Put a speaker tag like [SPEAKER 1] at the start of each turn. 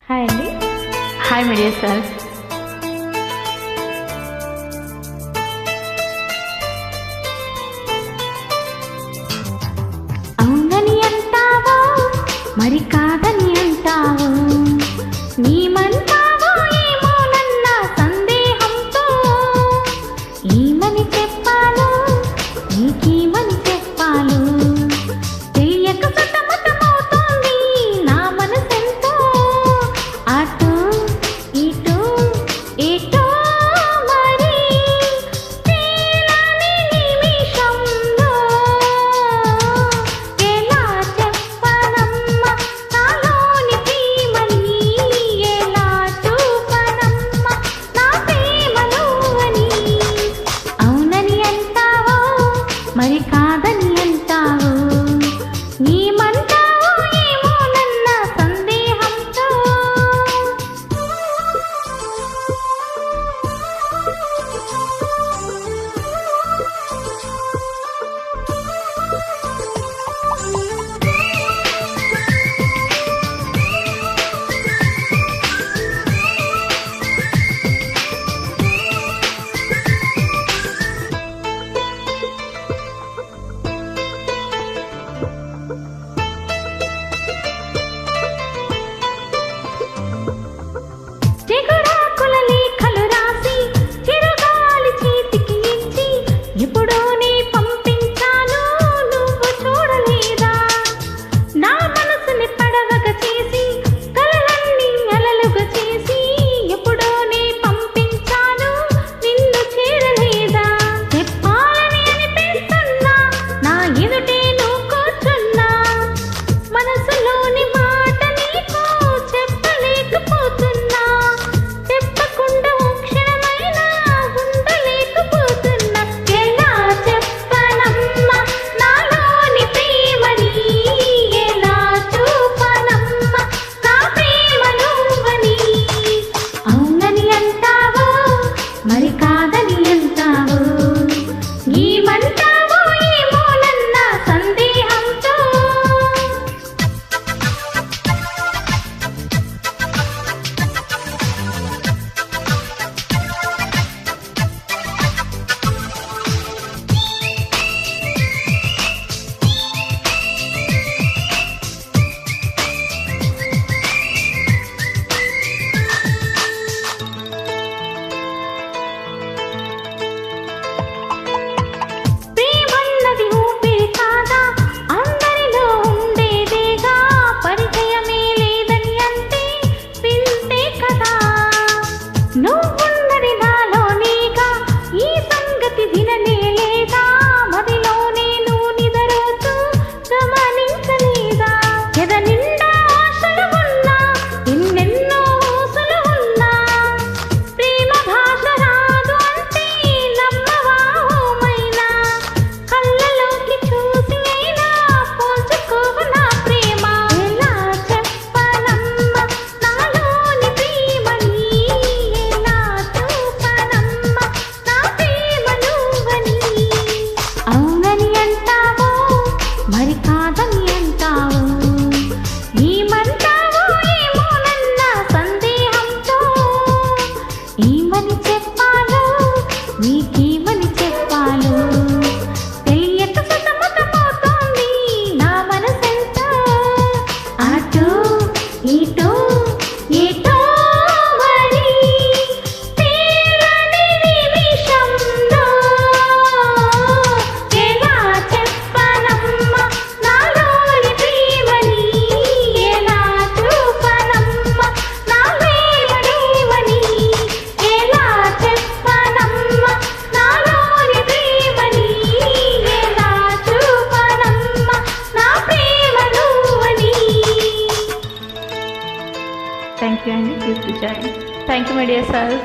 [SPEAKER 1] Hi అండి.
[SPEAKER 2] Hi media sir.
[SPEAKER 1] అవునని అంటావో మరి కాదని అంటావో, నీమంటావో ఏమోనన్న సందేహంతో ఏమని చెప్పాలో నీకేమని చెప్పాలో తెలియక సతమతమవుతోంది నా మనసెంతో. అటు ఇటు ఎటో మరి తేలని నిమిషంలో ఎలా చెప్పనమ్మ నాలోని ప్రేమని, ఎలా చూపనమ్మ నా ప్రేమలో అని. అవునని అంటావో మరి కాదని అంటావో, నీమంటావో ఏమోనన్న సందేహంతో. చిగురాకుల లేఖలు రాసి చిరుగాలి చేతికి ఇచ్చి ఎప్పుడో నీ పంపించాను నువ్వు చూడలేదా. నా మనసుని పడవగా చేసి కలలన్నీ అలలుగా చేసి ఎప్పుడో నీ పంపించాను నిన్ను చేరలేదా. చెప్పాలని అనిపిస్తున్నా నా ఎదుటే నువ్వు కూర్చున్నా, మనసులోని మాట నీకు చెప్పలేకపోతున్నా. చెప్పకుండా ఓ క్షణమైనా ఉండలేకపోతున్నా. ఎలా చెప్పనమ్మ నాలోని ప్రేమని, ఎలా చూపనమ్మ నా ప్రేమ నువ్వని. అవునని అంటావో మరి కాదని అంటావో, ఏమంటావో ఏమోనన్న సందేహంతో. ప్రేమన్నది ఊపిరి కాదా, అందరిలో ఉండేదేగా. పరిచయమే లేదని అంటే వింతే కదా. నువ్వున్నది నాలోనేగా, ఈ సంగతి విననే లేదా. మదిలోనే నువ్వు నిదరోతూ గమనించలేదా. ఎద నిండా ఆశలు ఉన్నా, ఎన్నెన్నో ఊసులు ఉన్నా, ప్రేమ భాష రాదు అంటే నమ్మవా ఓమైనా. కళ్ళలోకి చూసి అయినా పోల్చుకోవు నా ప్రేమ. ఎలా చెప్పనమ్మ నాలోని ప్రేమని, ఎలా చూపనమ్మ నా ప్రేమ నువ్వని. అవునని అంటావో మరి కాదని అంటావో, ఏమంటావో ఏమోనన్న సందేహంతో. ఏమని చెప్పాలో నీకేమని చెప్పాలో తెలియక సతమతమవుతోంది నా మనసెంతో. అటు ఇటు ఎటో మరి తేలని నిమిషంలో ఎలా చెప్పనమ్మ నాలోని ప్రేమని, ఎలా చూపనమ్మ నా ప్రేమ నువ్వని. ఎలా చెప్పనమ్మ నాలోని ప్రేమని, ఎలా చూపనమ్మ నా ప్రేమ నువ్వని.
[SPEAKER 2] థ్యాంక్ యూ అండి. Thank you media sir.